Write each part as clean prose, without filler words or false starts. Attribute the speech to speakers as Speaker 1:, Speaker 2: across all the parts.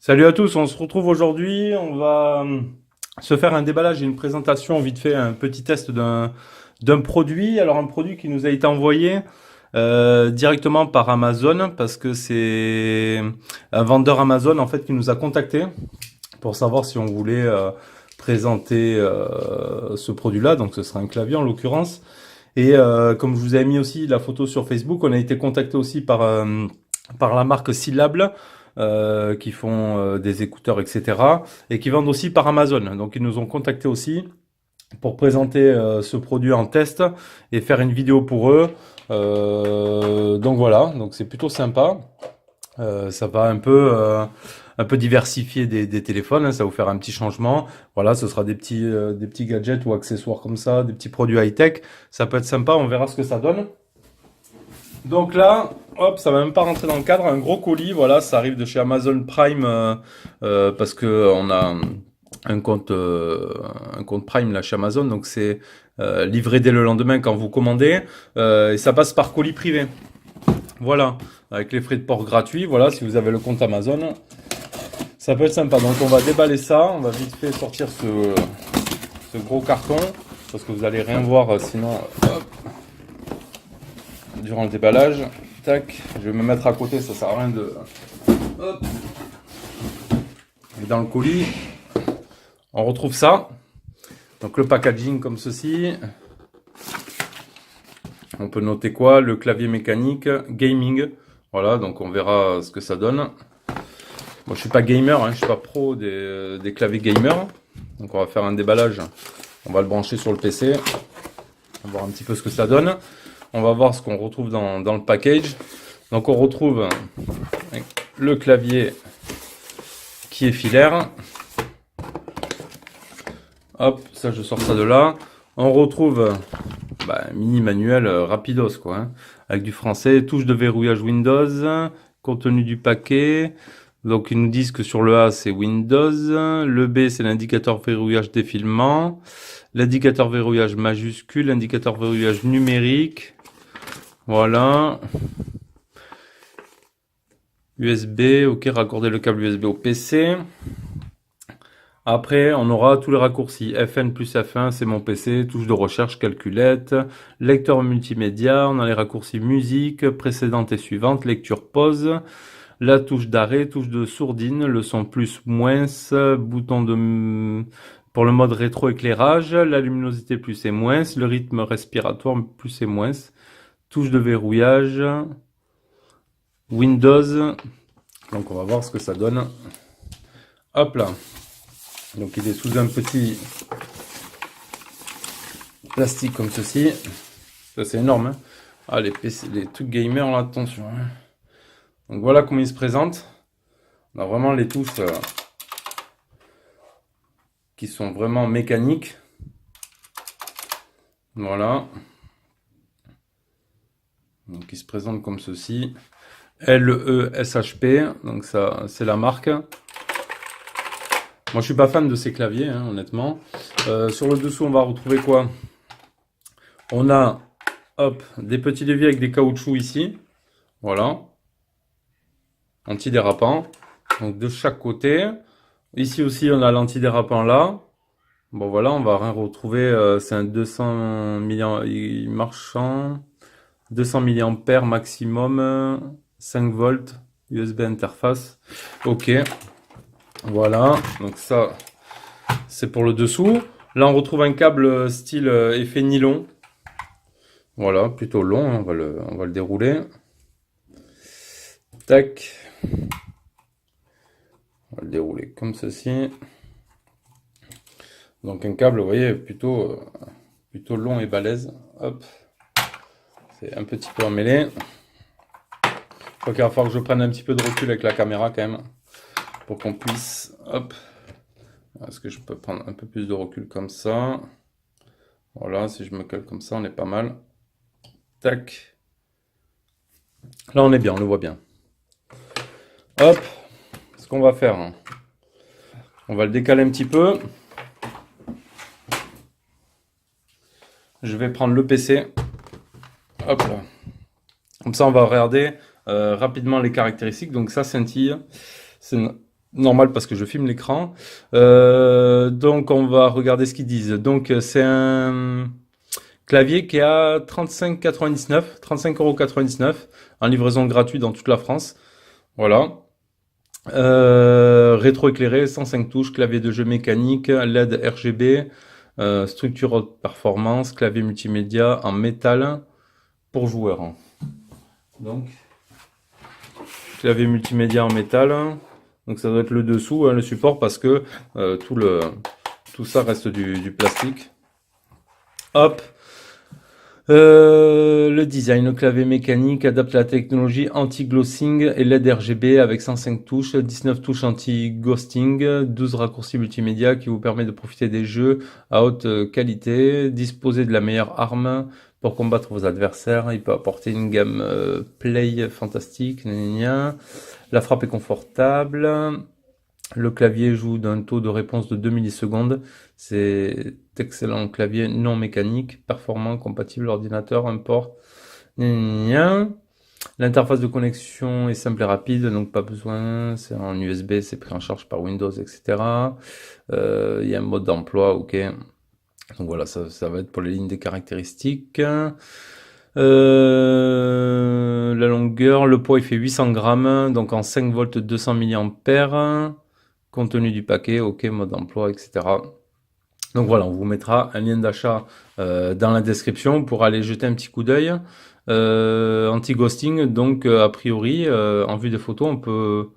Speaker 1: Salut à tous, on se retrouve aujourd'hui. On va se faire un déballage et une présentation vite fait, un petit test d'un produit. Alors un produit qui nous a été envoyé directement par Amazon parce que c'est un vendeur Amazon en fait qui nous a contacté pour savoir si on voulait présenter ce produit-là. Donc ce sera un clavier en l'occurrence. Et comme je vous avais mis aussi la photo sur Facebook, on a été contacté aussi par la marque Syllable, qui font des écouteurs, etc. et qui vendent aussi par Amazon. Donc ils nous ont contacté aussi pour présenter ce produit en test et faire une vidéo pour eux. Donc voilà, donc c'est plutôt sympa. Ça va un peu diversifier des téléphones, hein, ça va vous faire un petit changement. Voilà, ce sera des petits gadgets ou accessoires comme ça, des petits produits high-tech. Ça peut être sympa, on verra ce que ça donne. Donc là, hop, ça va même pas rentrer dans le cadre. Un gros colis, voilà, ça arrive de chez Amazon Prime parce que on a un compte Prime là chez Amazon, donc c'est livré dès le lendemain quand vous commandez et ça passe par colis privé. Voilà, avec les frais de port gratuits. Voilà, si vous avez le compte Amazon, ça peut être sympa. Donc on va déballer ça, on va vite fait sortir ce gros carton parce que vous allez rien voir sinon. Hop, durant le déballage, tac, je vais me mettre à côté, ça sert à rien de. Hop. Et dans le colis, on retrouve ça. Donc le packaging comme ceci. On peut noter quoi? Le clavier mécanique, gaming. Voilà, donc on verra ce que ça donne. Moi je suis pas gamer, hein, je suis pas pro des claviers gamer. Donc on va faire un déballage. On va le brancher sur le PC. On va voir un petit peu ce que ça donne. On va voir ce qu'on retrouve dans le package. Donc on retrouve le clavier qui est filaire. Hop, ça je sors ça de là. On retrouve mini manuel rapidos quoi, hein, avec du français, touche de verrouillage Windows, contenu du paquet. Donc ils nous disent que sur le A c'est Windows, le B c'est l'indicateur verrouillage défilement, l'indicateur verrouillage majuscule, l'indicateur verrouillage numérique. Voilà. USB, ok, raccorder le câble USB au PC. Après, on aura tous les raccourcis. FN plus F1, c'est mon PC, touche de recherche, calculette, lecteur multimédia, on a les raccourcis musique, précédente et suivante, lecture pause, la touche d'arrêt, touche de sourdine, le son plus moins, bouton pour le mode rétro-éclairage, la luminosité plus et moins, le rythme respiratoire plus et moins, touche de verrouillage, Windows. Donc on va voir ce que ça donne. Hop là. Donc il est sous un petit plastique comme ceci. Ça c'est énorme, hein. Ah les PC, les trucs gamers là, attention, hein. Donc voilà comment il se présente. On a vraiment les touches qui sont vraiment mécaniques. Voilà. Donc il se présente comme ceci. LESHP, donc ça c'est la marque. Moi je suis pas fan de ces claviers, hein, honnêtement. Sur le dessous on va retrouver quoi? On a hop, des petits leviers avec des caoutchoucs ici. Voilà. Antidérapant. Donc de chaque côté. Ici aussi on a l'antidérapant là. Bon voilà, on va rien retrouver. C'est un 200 mAh, il marche en 200 mAh maximum. 5 volts. USB interface. Ok. Voilà, donc ça c'est pour le dessous. Là on retrouve un câble style effet nylon. Voilà, plutôt long, hein, on va le dérouler. Tac. On va le dérouler comme ceci. Donc un câble, vous voyez, plutôt long et balèze. Hop. C'est un petit peu emmêlé. Je crois qu'il va falloir que je prenne un petit peu de recul avec la caméra quand même. Pour qu'on puisse, hop, est-ce que je peux prendre un peu plus de recul comme ça? Voilà, si je me colle comme ça, on est pas mal. Tac. Là, on est bien, on le voit bien. Hop, ce qu'on va faire, hein, on va le décaler un petit peu. Je vais prendre le PC. Hop là. Comme ça, on va regarder rapidement les caractéristiques. Donc ça scintille. C'est Normal parce que je filme l'écran. Donc on va regarder ce qu'ils disent. Donc c'est un clavier qui est à 35,99, 35,99 € en livraison gratuite dans toute la France. Voilà. Rétroéclairé, 105 touches, clavier de jeu mécanique, LED RGB, structure haute performance, clavier multimédia en métal pour joueurs. Donc, clavier multimédia en métal. Donc ça doit être le dessous, hein, le support, parce que tout ça reste du plastique. Hop. Le design, le clavier mécanique adapte la technologie anti-glossing et LED RGB avec 105 touches, 19 touches anti-ghosting, 12 raccourcis multimédia qui vous permet de profiter des jeux à haute qualité, disposer de la meilleure arme pour combattre vos adversaires. Il peut apporter une gamme play fantastique. Gna gna gna. La frappe est confortable. Le clavier joue d'un taux de réponse de 2 millisecondes. C'est excellent clavier non mécanique, performant, compatible ordinateur, un port. L'interface de connexion est simple et rapide, donc pas besoin. C'est en USB, c'est pris en charge par Windows, etc. Il y a un mode d'emploi, ok. Donc voilà, ça va être pour les lignes des caractéristiques. La longueur, le poids il fait 800 grammes, donc en 5 volts 200 milliampères. Contenu du paquet, ok, mode d'emploi, etc. Donc voilà, on vous mettra un lien d'achat dans la description pour aller jeter un petit coup d'œil. Anti-ghosting, donc a priori, en vue des photos, on peut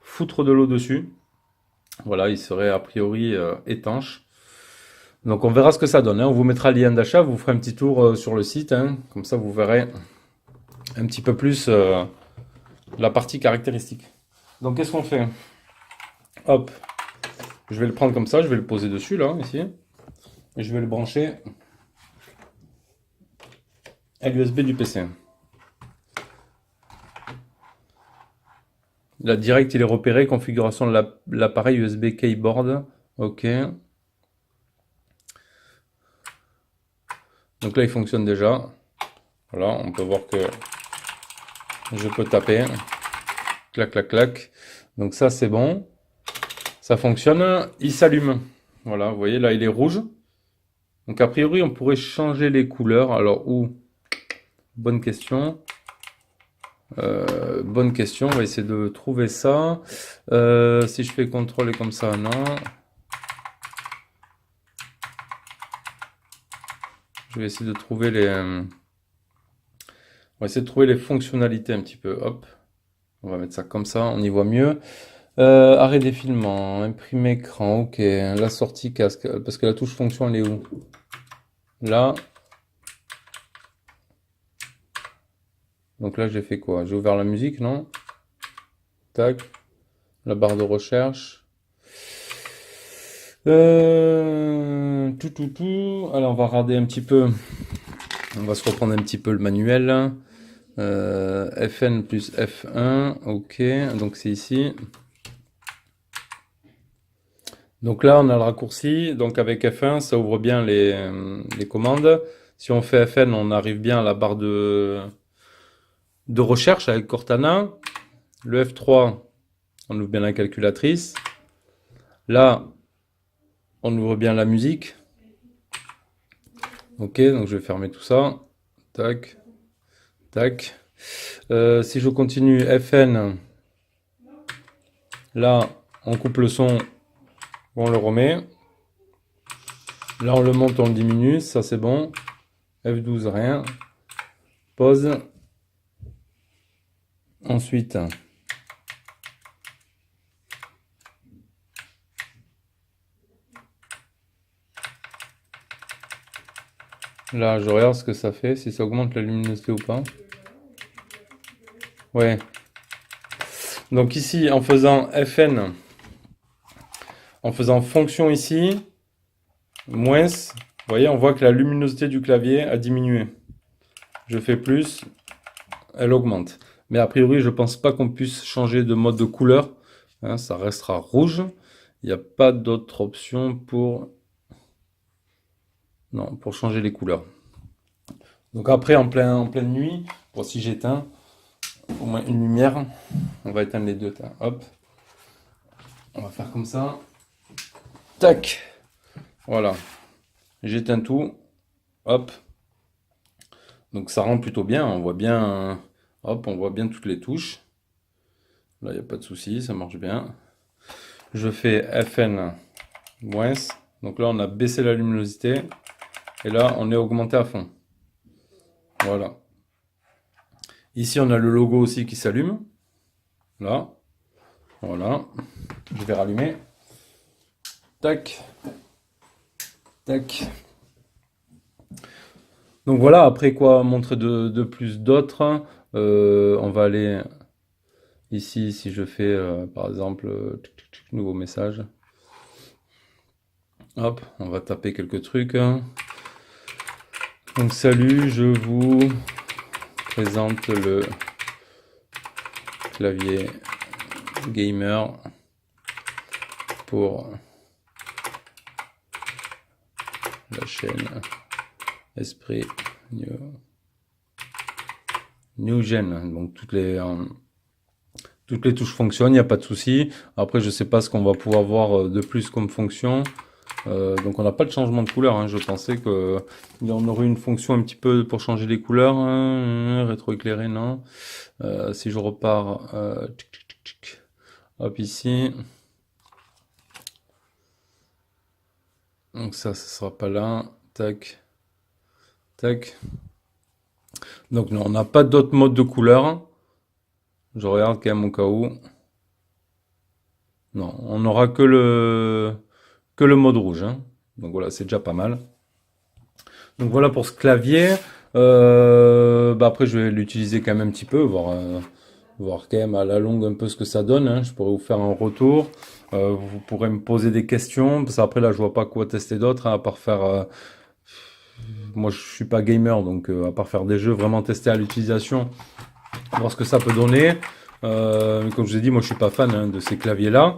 Speaker 1: foutre de l'eau dessus. Voilà, il serait a priori étanche. Donc on verra ce que ça donne, hein. On vous mettra le lien d'achat, vous ferez un petit tour sur le site, hein. Comme ça vous verrez un petit peu plus la partie caractéristique. Donc qu'est-ce qu'on fait? Hop, je vais le prendre comme ça, je vais le poser dessus là, ici. Et je vais le brancher à l'USB du PC. Là, direct, il est repéré, configuration de l'appareil USB keyboard. Ok. Donc là, il fonctionne déjà. Voilà, on peut voir que je peux taper. Clac, clac, clac. Donc ça, c'est bon. Ça fonctionne. Il s'allume. Voilà, vous voyez, là, il est rouge. Donc a priori, on pourrait changer les couleurs. Alors, où? Bonne question. Bonne question. On va essayer de trouver ça. Si je fais contrôler comme ça, non. Je vais essayer de trouver on va essayer de trouver les fonctionnalités un petit peu. Hop. On va mettre ça comme ça, on y voit mieux. Arrêt défilement, imprimer écran, ok. La sortie casque, parce que la touche fonction elle est où? Là. Donc là j'ai fait quoi? J'ai ouvert la musique, non? Tac. La barre de recherche. Tout. Allez, on va regarder un petit peu. On va se reprendre un petit peu le manuel. FN plus F1, ok. Donc c'est ici. Donc là, on a le raccourci. Donc avec F1, ça ouvre bien les commandes. Si on fait FN, on arrive bien à la barre de recherche avec Cortana. Le F3, on ouvre bien la calculatrice. Là, on ouvre bien la musique. Ok, donc je vais fermer tout ça. Tac, tac. Si je continue FN, là, on coupe le son, on le remet. Là, on le monte, on le diminue, ça c'est bon. F12, rien. Pause. Ensuite, là, je regarde ce que ça fait, si ça augmente la luminosité ou pas. Ouais. Donc ici, en faisant FN, en faisant fonction ici, moins, vous voyez, on voit que la luminosité du clavier a diminué. Je fais plus, elle augmente. Mais a priori, je pense pas qu'on puisse changer de mode de couleur. Hein, ça restera rouge. Il n'y a pas d'autre option pour... Non, pour changer les couleurs. Donc après, en pleine nuit, pour si j'éteins, au moins une lumière, on va éteindre les deux. Hop. On va faire comme ça. Tac. Voilà. J'éteins tout. Hop. Donc ça rend plutôt bien. On voit bien, hop, on voit bien toutes les touches. Là, il n'y a pas de souci, ça marche bien. Je fais FN moins. Donc là, on a baissé la luminosité. Et là, on est augmenté à fond. Voilà. Ici, on a le logo aussi qui s'allume. Là. Voilà. Je vais rallumer. Tac. Tac. Donc voilà, après quoi montrer de plus d'autres. On va aller ici, si je fais par exemple, nouveau message. Hop, on va taper quelques trucs. Donc salut, je vous présente le clavier gamer pour la chaîne Esprit New Gen. Donc toutes les touches fonctionnent, il n'y a pas de souci. Après, je sais pas ce qu'on va pouvoir voir de plus comme fonction. Donc on n'a pas de changement de couleur, hein. Je pensais que on aurait une fonction un petit peu pour changer les couleurs, hein. Rétroéclairé, non. Si je repars, hop ici. Donc ça sera pas là. Tac, tac. Donc non, on n'a pas d'autre mode de couleur. Je regarde quand même au cas où. Non, on n'aura que le mode rouge, hein. Donc voilà, c'est déjà pas mal. Donc voilà pour ce clavier. Bah après, je vais l'utiliser quand même un petit peu, voir quand même à la longue un peu ce que ça donne, hein. Je pourrais vous faire un retour. Vous pourrez me poser des questions. Parce qu'après, là, je vois pas quoi tester d'autre, hein, à part faire. Moi, je suis pas gamer, donc à part faire des jeux, vraiment tester à l'utilisation, voir ce que ça peut donner. Comme je vous ai dit, moi, je suis pas fan, hein, de ces claviers-là.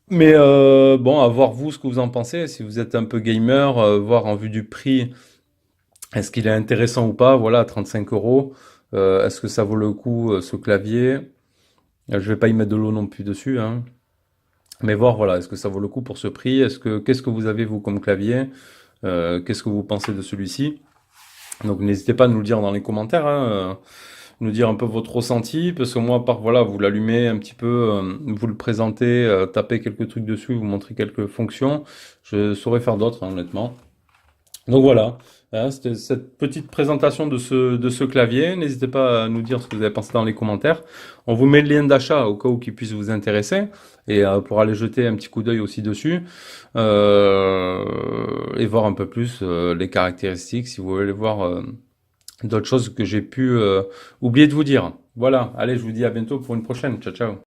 Speaker 1: Mais bon, à voir vous ce que vous en pensez. Si vous êtes un peu gamer, voir en vue du prix, est-ce qu'il est intéressant ou pas? Voilà, 35 euros. Est-ce que ça vaut le coup, ce clavier? Je vais pas y mettre de l'eau non plus dessus, hein. Mais voir, voilà, est-ce que ça vaut le coup pour ce prix? Qu'est-ce que vous avez vous comme clavier? Qu'est-ce que vous pensez de celui-ci? Donc n'hésitez pas à nous le dire dans les commentaires, hein, nous dire un peu votre ressenti, parce que moi, voilà, vous l'allumez un petit peu, vous le présentez, tapez quelques trucs dessus, vous montrez quelques fonctions. Je saurais faire d'autres, hein, honnêtement. Donc voilà, hein, c'était cette petite présentation de ce clavier. N'hésitez pas à nous dire ce que vous avez pensé dans les commentaires. On vous met le lien d'achat au cas où qu'il puisse vous intéresser et pour aller jeter un petit coup d'œil aussi dessus et voir un peu plus les caractéristiques si vous voulez voir d'autres choses que j'ai pu oublier de vous dire. Voilà, allez, je vous dis à bientôt pour une prochaine. Ciao, ciao.